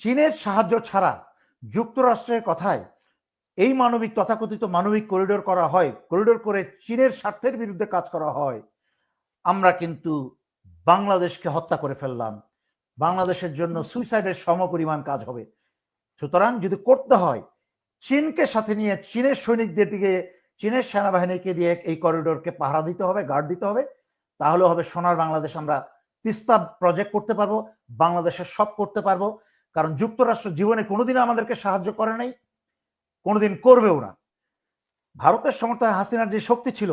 চীনের সাহায্য ছাড়া যুক্তরাষ্ট্রের কথায় এই মানবিক তথাকথিত মানবিক করিডোর করা হয়, করিডোর করে চীনের স্বার্থের বিরুদ্ধে কাজ করা হয়, আমরা কিন্তু বাংলাদেশকে হত্যা করে ফেললাম। বাংলাদেশের জন্য সুইসাইডের সমপরিমাণ কাজ হবে। সুতরাং যদি করতে হয় চীনকে সাথে নিয়ে চীনের সৈনিকদের দিকে, চীনের সেনাবাহিনীকে দিয়ে এই করিডোরকে পাহারা দিতে হবে, গার্ড দিতে হবে, তাহলে হবে সোনার বাংলাদেশ। আমরা তিস্তা প্রজেক্ট করতে পারবো, বাংলাদেশের সব করতে পারবো। কারণ যুক্তরাষ্ট্র জীবনে কোনোদিন আমাদেরকে সাহায্য করে নাই, কোনোদিন করবেও না। ভারতের সমর্থনে হাসিনার যে শক্তি ছিল,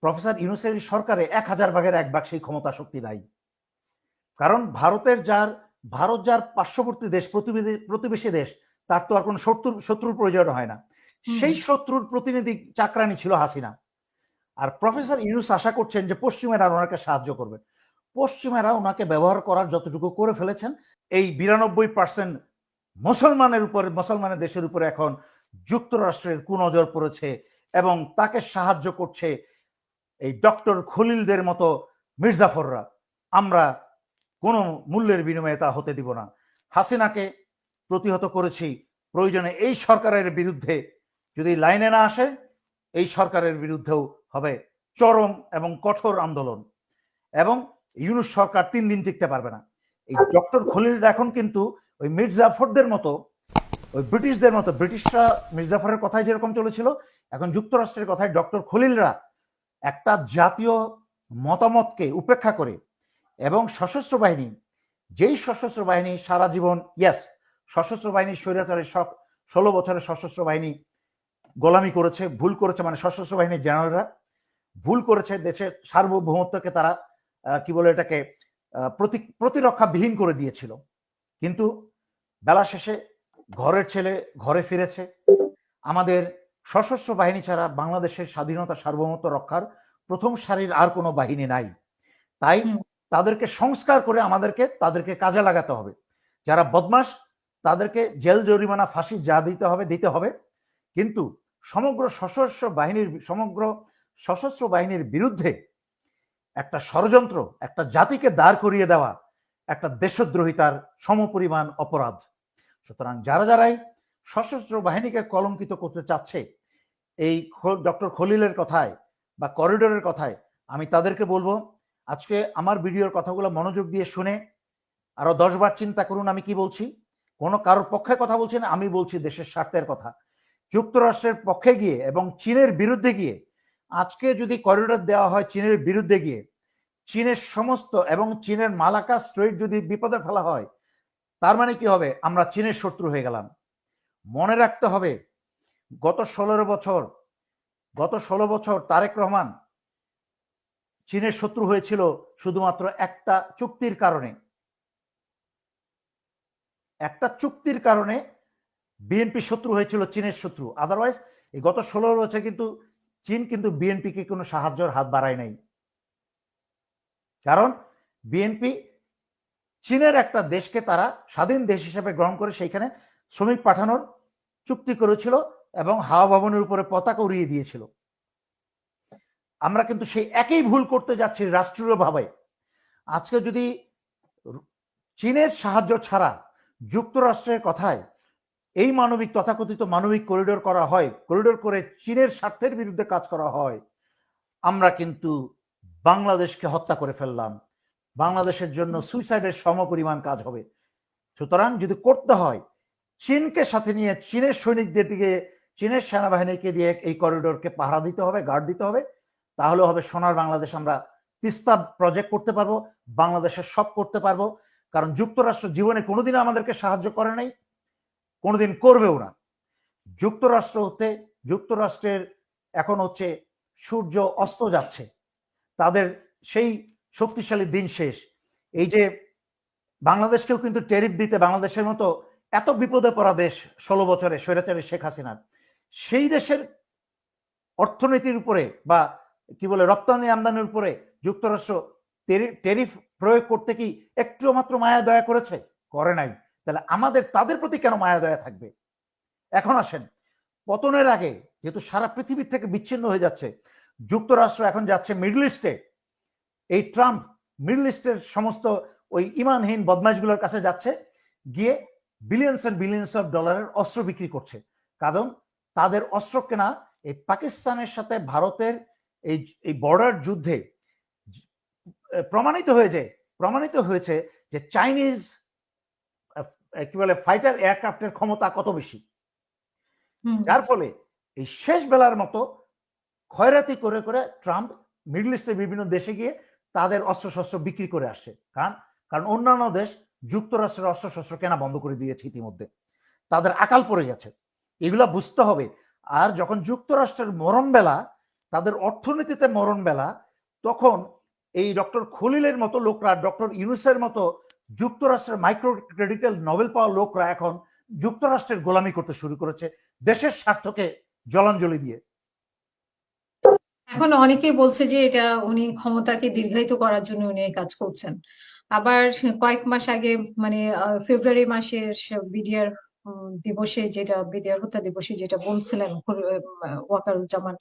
প্রফেসর ইউনূসের সরকারে 1000 ভাগের 1 ভাগ সেই ক্ষমতা শক্তি নাই। কারণ ভারত যার পার্শ্ববর্তী দেশ, প্রতিবেশী দেশ, তার তো আর কোনো শত্রুর প্রয়োজন হয় না। সেই শত্রুর প্রতিনিধি চাকরানি ছিল হাসিনা। আর প্রফেসর ইউনূস আশা করছেন যে পশ্চিমেরা ওনাকে সাহায্য করবে। পশ্চিমেরা ওনাকে ব্যবহার করার যতটুকু করে ফেলেছেন। এই 92% মুসলমানের দেশের উপরে এখন যুক্তরাষ্ট্রের কুনজর পড়েছে এবং তাকে সাহায্য করছে এই ডক্টর খলিলদের মতো মির্জাফররা। আমরা কোনো মূল্যের বিনিময়ে তা হতে দিব না। হাসিনাকে প্রতিহত করেছি, প্রয়োজনে এই সরকারের বিরুদ্ধে যদি লাইনে না আসে, এই সরকারের বিরুদ্ধেও হবে চরম এবং কঠোর আন্দোলন। এবং ইউনূস সরকার 3 দিন টিকতে পারবে না। এই ডক্টর খলিলরা এখন কিন্তু ওই মির্জাফরদের মতো, ওই ব্রিটিশদের মতো, ব্রিটিশরা মির্জাফরের কথায় যেরকম চলেছিল, এখন যুক্তরাষ্ট্রের কথায় ডক্টর খলিলরা একটা জাতীয় মতামতকে উপেক্ষা করে এবং সশস্ত্র বাহিনী, যেই সশস্ত্র বাহিনী সারা জীবন, সশস্ত্র বাহিনী স্বৈরাচারের 16 বছরের সশস্ত্র বাহিনী গোলামি করেছে, ভুল করেছে, মানে সশস্ত্র বাহিনীর জেনারেলরা ভুল করেছে, দেশের সার্বভৌমত্বকে তারা কি বলে এটাকে প্রতিরক্ষাবিহীন করে দিয়েছিল। কিন্তু বেলা শেষে ঘরের ছেলে ঘরে ফিরেছে। আমাদের সশস্ত্র বাহিনী ছাড়া বাংলাদেশের স্বাধীনতা সার্বভৌমত্ব রক্ষার প্রথম সারির আর কোনো বাহিনী নাই। তাই তাদেরকে সংস্কার করে তাদেরকে কাজে লাগাতে হবে। যারা বদমাশ তাদেরকে জেল জরিমানা, ফাঁসি যা দিতে হবে। কিন্তু সমগ্র সশস্ত্র বাহিনীর বিরুদ্ধে একটা ষড়যন্ত্র, একটা জাতিকে দাঁড় করিয়ে দেওয়া একটা দেশদ্রোহিতার সমপরিমাণ অপরাধ। সুতরাং যারাই সশস্ত্র বাহিনীকে কলঙ্কিত করতে চাচ্ছে এই ডক্টর খলিলের কথায় বা করিডোরের কথায়, আমি তাদেরকে বলবো আজকে আমার ভিডিওর কথাগুলো মনোযোগ দিয়ে শুনে আরো 10 বার চিন্তা করুন আমি কি বলছি। কোনো কারোর পক্ষে কথা বলছি না, আমি বলছি দেশের স্বার্থের কথা। যুক্তরাষ্ট্রের পক্ষে গিয়ে এবং চীনের বিরুদ্ধে গিয়ে, আজকে যদি করিডোর দেওয়া হয় চীনের বিরুদ্ধে গিয়ে, চীনের সমস্ত এবং চীনের মালাক্কা স্ট্রেইট যদি বিপদে ফেলা হয়, তার মানে কি হবে? আমরা চীনের শত্রু হয়ে গেলাম। মনে রাখতে হবে গত 16 বছর তারেক রহমান চীনের শত্রু হয়েছিল শুধুমাত্র একটা চুক্তির কারণে। একটা চুক্তির কারণে বিএনপি শত্রু হয়েছিল, চীনের শত্রু। আদারওয়াইজ এই গত 16 বছর কিন্তু চীন কিন্তু বিএনপিকে কোনো সাহায্যের হাত বাড়ায় নাই। কারণ বিএনপি চীনের একটা দেশকে তারা স্বাধীন দেশ হিসেবে গ্রহণ করে সেইখানে শ্রমিক পাঠানোর চুক্তি করেছিল এবং হাওয়া ভবনের উপরে পতাকা উড়িয়ে দিয়েছিল। আমরা কিন্তু সেই একই ভুল করতে যাচ্ছি রাষ্ট্রীয়ভাবে। আজকে যদি চীনের সাহায্য ছাড়া যুক্তরাষ্ট্রের কথায় এই তথাকথিত মানবিক করিডোর করা হয়, করিডোর করে চীনের স্বার্থের বিরুদ্ধে কাজ করা হয়, আমরা কিন্তু বাংলাদেশকে হত্যা করে ফেললাম। বাংলাদেশের জন্য সুইসাইডের সমপরিমাণ কাজ হবে। সুতরাং যদি করতে হয় চীনকে সাথে নিয়ে চীনের সৈনিকদের দিকে, চীনের সেনাবাহিনীকে দিয়ে এই করিডোরকে পাহারা দিতে হবে, গার্ড দিতে হবে, তাহলে হবে সোনার বাংলাদেশ। আমরা তিস্তা প্রজেক্ট করতে পারবো, বাংলাদেশের সব করতে পারবো। কারণ যুক্তরাষ্ট্র জীবনে কোনোদিন আমাদেরকে সাহায্য করে নাই, কোনোদিন করবেও না। যুক্তরাষ্ট্রের এখন হচ্ছে সূর্য অস্ত যাচ্ছে, তাদের সেই শক্তিশালী দিন শেষ। এই যে বাংলাদেশকেও কিন্তু ট্যারিফ দিতে, বাংলাদেশের মতো এত বিপদে পড়া দেশ 16 বছরে স্বৈরাচারী শেখ হাসিনার, সেই দেশের অর্থনীতির উপরে বা কি বলে রপ্তানি আমদানির উপরে যুক্তরাষ্ট্র ট্যারিফ প্রয়োগ করতে কি একটু মাত্র মায়া দয়া করেছে? করে নাই। তাহলে তাদের প্রতি কেন মায়া দয়া থাকবে? এখন আসেন, পতনের আগে যেহেতু সারা পৃথিবীর থেকে বিচ্ছিন্ন হয়ে যাচ্ছে, যুক্তরাষ্ট্র এখন যাচ্ছে মিডল ইস্টে। এই ট্রাম্প মিডল ইস্টের সমস্ত ওই ইমানহীন বদমাইশগুলোর কাছে যাচ্ছে, গিয়ে বিলিয়নস এন্ড বিলিয়নস অফ ডলারের অস্ত্র বিক্রি করছে, কারণ তাদের অস্ত্র কেনা এই পাকিস্তানের সাথে ভারতের এই বর্ডার যুদ্ধে প্রমাণিত হয়েছে যে চাইনিজ কি বলে ফাইটার এয়ারক্রাফটের ক্ষমতা কত বেশি, যার ফলে এই শেষ বেলার মতো খয়রাতি করে করে ট্রাম্প মিডল ইস্টের বিভিন্ন দেশে গিয়ে তাদের অস্ত্রশস্ত্র বিক্রি করে আসছে। কারণ অন্যান্য দেশ যুক্তরাষ্ট্রের অস্ত্রশস্ত্র কেনা বন্ধ করে দিয়েছে ইতিমধ্যে, তাদের আকাল পড়ে গেছে, এগুলা বুঝতে হবে। আর যখন যুক্তরাষ্ট্রের মরণ বেলা, তাদের অর্থনীতিতে মরণ বেলা, তখন এই ডক্টর খলিলের মতো লোকরা, ডক্টর ইউনুসের মতো যুক্তরাষ্ট্রের মাইক্রো ক্রেডিটের নোবেল পাওয়া লোকরা এখন যুক্তরাষ্ট্রের গোলামি করতে শুরু করেছে দেশের স্বার্থকে জলাঞ্জলি দিয়ে। এখন অনেকেই বলছে যে এটা উনি ক্ষমতাকে দীর্ঘায়িত করার জন্য উনি এই কাজ করছেন। আবার কয়েক মাস আগে মানে ফেব্রুয়ারি মাসের বিডিআর দিবসে, যেটা বিডিআর হত্যা দিবসে যেটা বলছিলেন ওয়াকারুজ্জামান,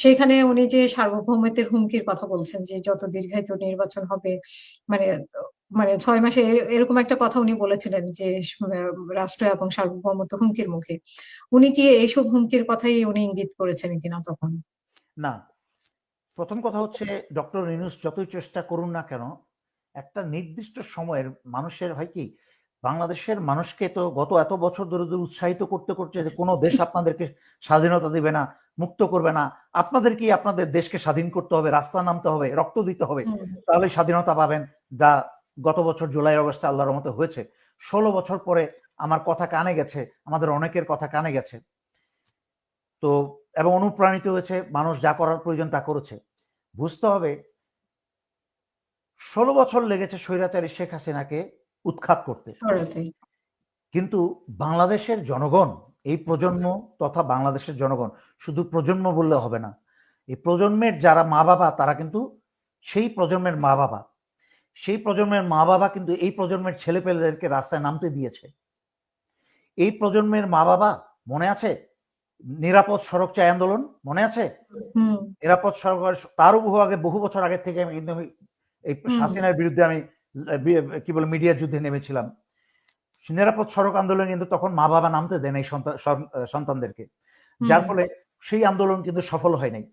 সেখানে উনি যে সার্বভৌমত্বের হুমকির কথা বলছেন, যে যত দীর্ঘায়িত নির্বাচন হবে, মানে মানে 6 মাসে এরকম একটা কথা উনি বলেছিলেন যে রাষ্ট্র এবং সার্বভৌমত্ব হুমকির মুখে। উনি কি এইসব হুমকির কথাই উনি ইঙ্গিত করেছেন কিনা তখন? না, প্রথম কথা হচ্ছে ডক্টর ইউনূস যতই চেষ্টা করুন না কেন, একটা নির্দিষ্ট সময়ের মানুষের হয় কি, বাংলাদেশের মানুষকে তো গত এত বছর ধরে উৎসাহিত করতে করতে যে কোনো দেশ আপনাদেরকে স্বাধীনতা দিবে না, মুক্ত করবে না, আপনাদেরকেই আপনাদের দেশকে স্বাধীন করতে হবে, রাস্তা নামতে হবে, রক্ত দিতে হবে, তাহলে স্বাধীনতা পাবেন। যা গত বছর জুলাই আগস্টে আল্লাহর রহমতে হয়েছে। 16 বছর পরে আমার কথা কানে গেছে, আমাদের অনেকের কথা কানে গেছে, তো এবং অনুপ্রাণিত হয়েছে, মানুষ যা করার প্রয়োজন তা করেছে। বুঝতে হবে 16 বছর লেগেছে স্বৈরাচারী শেখ হাসিনাকে উৎখাত করতে, কিন্তু বাংলাদেশের জনগণ, এই প্রজন্ম তথা বাংলাদেশের জনগণ, শুধু প্রজন্ম বললে হবে না, এই প্রজন্মের যারা মা বাবা, তারা কিন্তু সেই প্রজন্মের মা বাবা, সেই প্রজন্মের মা বাবা কিন্তু এই প্রজন্মের ছেলেপেলেদেরকে রাস্তায় নামতে দিয়েছে। এই প্রজন্মের মা বাবা, মনে আছে নিরাপদ সড়ক চাই আন্দোলন? মনে আছে? নিরাপদ সড়ক, তারও বহু বছর আগে থেকে আমি কিন্তু এই হাসিনার বিরুদ্ধে আমি কি বলে মিডিয়া যুদ্ধে নেমেছিলাম। নিরাপদ সড়ক আন্দোলন কিন্তু তখন মা বাবা নামতে দেন এই সন্তানদেরকে, যার ফলে সেই আন্দোলন কিন্তু সফল হয় নাই।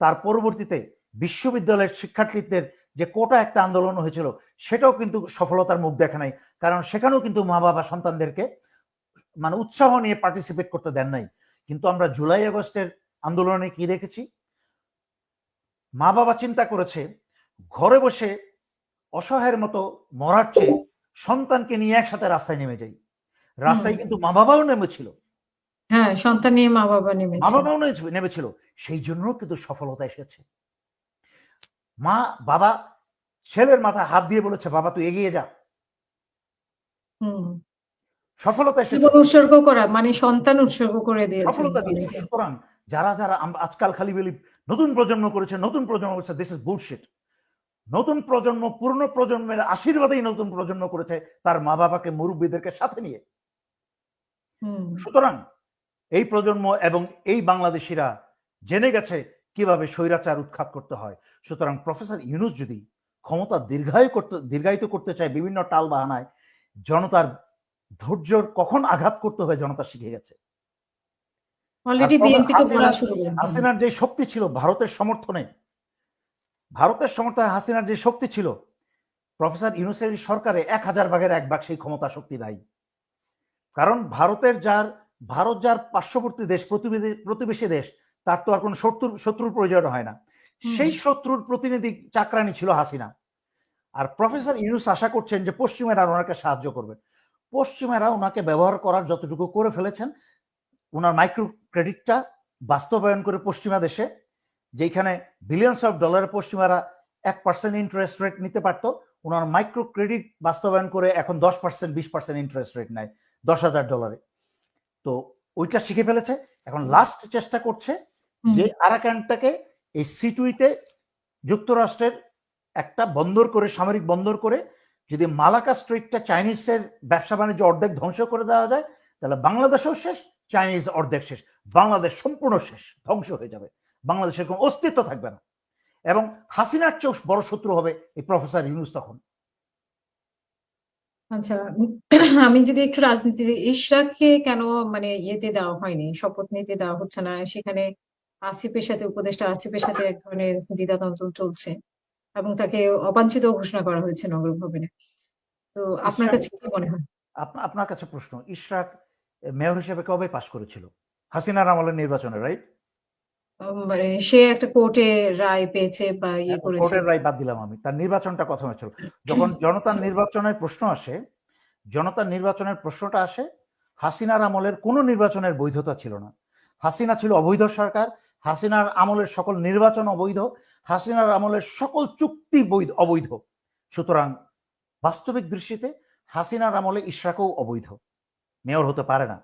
তার পরবর্তীতে বিশ্ববিদ্যালয়ের শিক্ষার্থীদের যে কোটা একটা আন্দোলন হয়েছিল, সেটাও কিন্তু সফলতার মুখ দেখা নাই, কারণ সেখানেও কিন্তু মা বাবা সন্তানদেরকে মানে উৎসাহ নিয়ে পার্টিসিপেট করতে দেন নাই। কিন্তু আমরা জুলাই আগস্টের আন্দোলনে কি দেখেছি? মা বাবা চিন্তা করেছে ঘরে বসে অসহায়ের মতো মরার চেয়ে সন্তানকে নিয়ে একসাথে রাস্তায় নেমে যাই। রাস্তায় কিন্তু মা বাবাও নেমেছিল, হ্যাঁ, সন্তান নিয়ে মা বাবা নেমেছিল, সেই জন্য কিন্তু সফলতা এসেছে। মা বাবা ছেলের মাথায় হাত দিয়ে বলেছে, বাবা তুই এগিয়ে যা, সফলতা এসেছে। উৎসর্গ করা মানে সন্তান উৎসর্গ করে দিয়েছে, সফলতা দিয়েছে। সুতরাং যারা আজকাল খালি বলি নতুন প্রজন্ম করেছে, নতুন প্রজন্ম করেছে, দিস ইজ বুলশিট। নতুন প্রজন্ম পুরনো প্রজন্মের আশীর্বাদেই নতুন প্রজন্ম করেছে, তার মা বাবাকে, মুরব্বীদেরকে সাথে নিয়ে। সুতরাং এই প্রজন্ম এবং এই বাংলাদেশিরা জেনে গেছে কিভাবে স্বৈরাচার উৎখাত করতে হয়। সুতরাং প্রফেসর ইউনূস যদি ক্ষমতা দীর্ঘায়িত করতে চায় বিভিন্ন টাল বাহানায়, জনতার ধৈর্যর কখন আঘাত করতে হয় জনতা শিখে গেছে। হাসিনার যে শক্তি ছিল ভারতের সমর্থনে, হাসিনার যে শক্তি ছিল, প্রফেসর ইউনূসের সরকারে 1000 ভাগের 1 ভাগ সেই ক্ষমতা শক্তি নাই। কারণ ভারত যার পার্শ্ববর্তী দেশ, প্রতিবেশী দেশ, তার তো আর কোনো শত্রুর প্রয়োজন হয় না। সেই শত্রুর প্রতিনিধি চাকরানি ছিল হাসিনা। আর প্রফেসর ইউনূস আশা করছেন যে পশ্চিমেরা ওনাকে সাহায্য করবে। পশ্চিমেরা ওনাকে ব্যবহার করার যতটুকু করে ফেলেছেন, ওনার মাইক্রো ক্রেডিটটা বাস্তবায়ন করে পশ্চিমা দেশে, যেখানে বিলিয়নস অফ ডলারে পশ্চিমারা 1% ইন্টারেস্ট রেট নিতে পারতো, ওনার মাইক্রো ক্রেডিট বাস্তবায়ন করে এখন 10%, 20% ইন্টারেস্ট রেট নেয় $10,000। তো ওইটা শিখে ফেলেছে। এখন লাস্ট চেষ্টা করছে যে আরাকানটাকে এই সিটুইতে যুক্তরাষ্ট্রের একটা বন্দর করে, সামরিক বন্দর করে, যদি মালাকা স্ট্রেইটটা চাইনিজের ব্যবসা বাণিজ্য অর্ধেক ধ্বংস করে দেওয়া যায়, তাহলে বাংলাদেশও শেষ, চাইনিজ অর্ধেক শেষ, বাংলাদেশ সম্পূর্ণ শেষ, ধ্বংস হয়ে যাবে, বাংলাদেশের কোনো অস্তিত্ব থাকবে না। এবং হাসিনার চেয়েও বড় শত্রু হবে এই প্রফেসর ইউনূস তখন। আচ্ছা, আমি যদি একটু রাজনীতি, ইশরাককে কেন মানে ইয়েতে দেওয়া হয়নি, শপথ নিতে দেওয়া হচ্ছে না? সেখানে আসিফের সাথে, উপদেষ্টা আসিফের সাথে এক ধরনের দ্বিধাদ্বন্দ্ব চলছে এবং তাকে অবাঞ্ছিত ঘোষণা করা হয়েছে নগর ভবনে। তো আপনার ইশরাক, কাছে কি মনে হয়? আপনার কাছে প্রশ্ন, ইশরাক মেয়র হিসেবে কবে পাশ করেছিল? হাসিনার আমলের নির্বাচনে, রাইট? মানে সে একটা কোর্টে রায় পেয়েছে বা ইয়ে করেছে। কোর্টের রায় বাদ দিলাম আমি, তার নির্বাচনটা কথা হয়েছিল যখন জনতার নির্বাচনের প্রশ্ন আসে। জনতার নির্বাচনের প্রশ্নটা আসে, হাসিনার আমলের কোনো নির্বাচনের বৈধতা ছিল না। হাসিনা ছিল অবৈধ সরকার। হাসিনার আমলের সকল নির্বাচন অবৈধ। হাসিনার আমলের সকল চুক্তি অবৈধ। সুতরাং বাস্তবিক দৃষ্টিতে হাসিনার আমলে ইশরাকও অবৈধ, মেয়র হতে পারে না।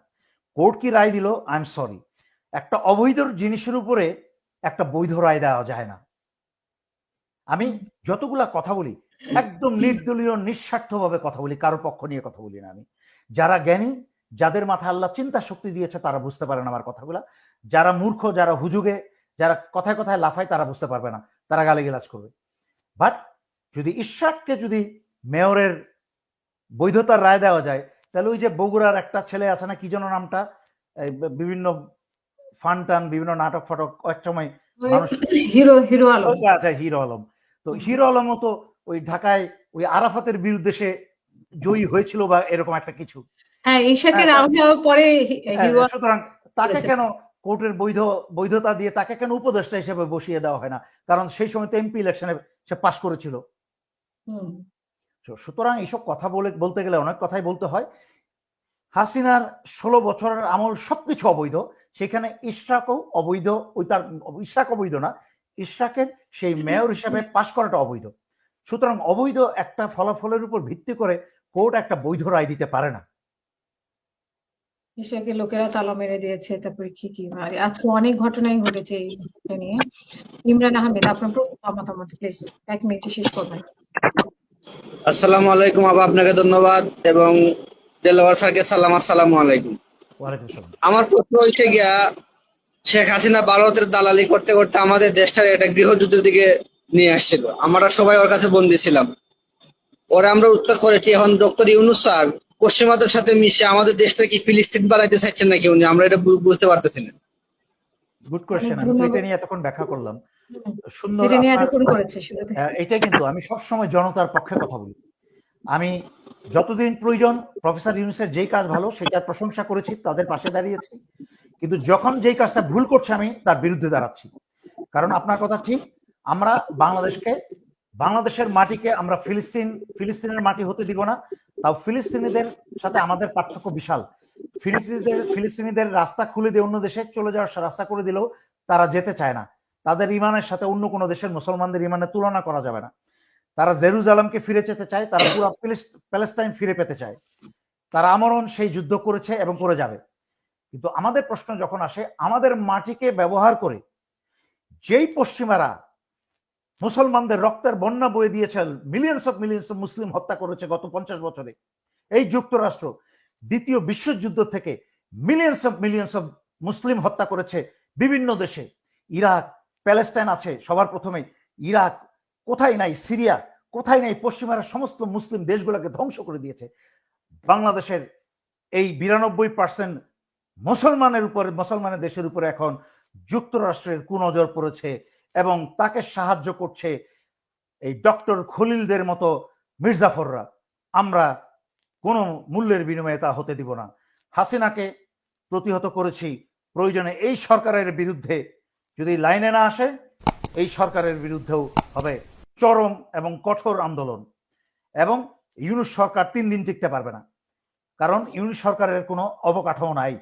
কোর্ট কি রায় দিল, আই এম সরি, একটা অবৈধ জিনিসের উপরে একটা বৈধ রায় দেওয়া যায় না। আমি যতগুলা কথা বলি একদম নির্দলীয় নিঃস্বার্থভাবে কথা বলি, কারো পক্ষ নিয়ে কথা বলি না আমি। যারা জ্ঞানী, যাদের মাথায় আল্লাহ চিন্তা শক্তি দিয়েছে, তারা বুঝতে পারেন আমার কথাগুলা। যারা মূর্খ, যারা হুজুগে, যারা কথায় কথায় লাফায়, তারা বুঝতে পারবে না, তারা গালিগালাজ করবে। বাট যদি ইশরাককে যদি মেয়রের বৈধতার রায় দেওয়া যায়, তাহলে ওই যে বগুড়ার একটা ছেলে আছে না, কি যেন নামটা, বিভিন্ন ফান টান, বিভিন্ন নাটক ফাটক এক সময় মানুষ, হিরো আলম। আচ্ছা, হিরো আলম। তো হিরো আলমও তো ওই ঢাকায় ওই আরাফাতের বিরুদ্ধে সে জয়ী হয়েছিল বা এরকম একটা কিছু। হ্যাঁ, ইশাকের আউট হওয়ার পরে হিরো আলম সুতরাং তাকে করেছে। কেন কোর্টের বৈধতা দিয়ে তাকে কেন উপদেষ্টা হিসেবে বসিয়ে দেওয়া হয় না? কারণ সেই সময় তো এমপি ইলেকশনে সে পাশ করেছিল। হুম। সুতরাং এইসব কথা বলতে গেলে অনেক কথাই বলতে হয়। হাসিনার 16 বছরের আমল সবকিছু অবৈধ, সেখানে ইশরাকও অবৈধ। ওই তার ইশরাক অবৈধ না, ইশরাকের সেই মেয়র হিসাবে পাশ করাটা অবৈধ। সুতরাং অবৈধ একটা ফলাফলের উপর ভিত্তি করে কোর্ট একটা বৈধ রায় দিতে পারে না। ইশাকে লোকেরা তালা মেরে দিয়েছে, তারপরে কি মানে আজকে অনেক ঘটনাই ঘটেছে এই বিষয়টা নিয়ে। ইমরান আহমেদ, আপনার মতামত প্লিজ, 1 মিনিটে শেষ করবেন। আসসালামু আলাইকুম আপা, আপনাকে ধন্যবাদ এবং দেলোয়ার স্যারকে সালাম। আসসালামু আলাইকুম। ওয়ালাইকুম সালাম। আমার প্রশ্ন হচ্ছে গিয়া, শেখ হাসিনা ভারতের দালালি করতে করতে আমাদের দেশটার একটা গৃহযুদ্ধের দিকে নিয়ে আসছিল। আমরা সবাই ওর কাছে বন্দী ছিলাম। ওরা আমরা উৎখাত করেছি। এখন ডক্টর ইউনূস স্যার পশ্চিমাদের সাথে মিশে আমাদের দেশটা কি ফিলিস্তিন বানাইতে চাইছেন নাকি উনি? আমরা এটা বুঝতে পারতেছি না। গুড অনেক কোয়েশ্চেন, আমি তো এটা ধন্যবাদ। নিয়ে এতক্ষণ ব্যাখ্যা করলাম। হুম, সুন্দর এটা নিয়ে আপনার, এতক্ষণ করেছে শুরুতে। এটা কিন্তু আমি সবসময় জনতার পক্ষে কথা বলি। আমি যতদিন প্রয়োজন প্রফেসর ইউনূসের যেই কাজ ভালো সেটার প্রশংসা করেছি, তাদের পাশে দাঁড়িয়েছি। কিন্তু যখন যেই কাজটা ভুল করছে আমি তার বিরুদ্ধে দাঁড়াচ্ছি। কারণ আপনার কথা ঠিক, আমরা বাংলাদেশের মাটিকে আমরা ফিলিস্তিনের মাটি হতে দিব না। তাও ফিলিস্তিনিদের সাথে আমাদের পার্থক্য বিশাল। ফিলিস্তিনিদের রাস্তা খুলে দিয়ে অন্য দেশে চলে যাওয়ার রাস্তা করে দিলেও তারা যেতে চায় না। তাদের ইমানের সাথে অন্য কোনো দেশের মুসলমানদের ইমানের তুলনা করা যাবে না। তারা জেরুজালেমকে ফিরে যেতে চায়, তারা পুরো প্যালেস্টাইন ফিরে পেতে চায়। তারা আমরণ সেই যুদ্ধ করেছে এবং করে যাবে। কিন্তু আমাদের প্রশ্ন যখন আসে, আমাদের মাটিকে ব্যবহার করে যেই পশ্চিমারা মুসলমানদের রক্তের বন্যা বয়ে দিয়েছে, মিলিয়ন্স অফ মুসলিম হত্যা করেছে গত 50 বছরে, এই যুক্তরাষ্ট্র দ্বিতীয় বিশ্বযুদ্ধ থেকে মিলিয়ন্স অফ মুসলিম হত্যা করেছে বিভিন্ন দেশে। ইরাক, প্যালেস্টাইন আছে সবার প্রথমে, ইরাক কোথায় নাই, সিরিয়া কোথায় নাই, পশ্চিমারা সমস্ত মুসলিম দেশগুলোকে ধ্বংস করে দিয়েছে। বাংলাদেশের এই 92% মুসলমানের দেশের উপরে এখন যুক্তরাষ্ট্রের কুনজর পড়েছে এবং তাকে সাহায্য করছে এই ডক্টর খলিলদের মতো মির্জাফররা। আমরা কোনো মূল্যের বিনিময়ে তা হতে দিব না। হাসিনাকে প্রতিহত করেছি, প্রয়োজনে এই সরকারের বিরুদ্ধে যদি লাইনে না আসে, এই সরকারের বিরুদ্ধেও হবে চরম এবং কঠোর আন্দোলন। এবং ইউনূস সরকার 3 দিন টিকতে পারবে না, কারণ ইউনূস সরকারের কোনো অবকাঠামো নাই।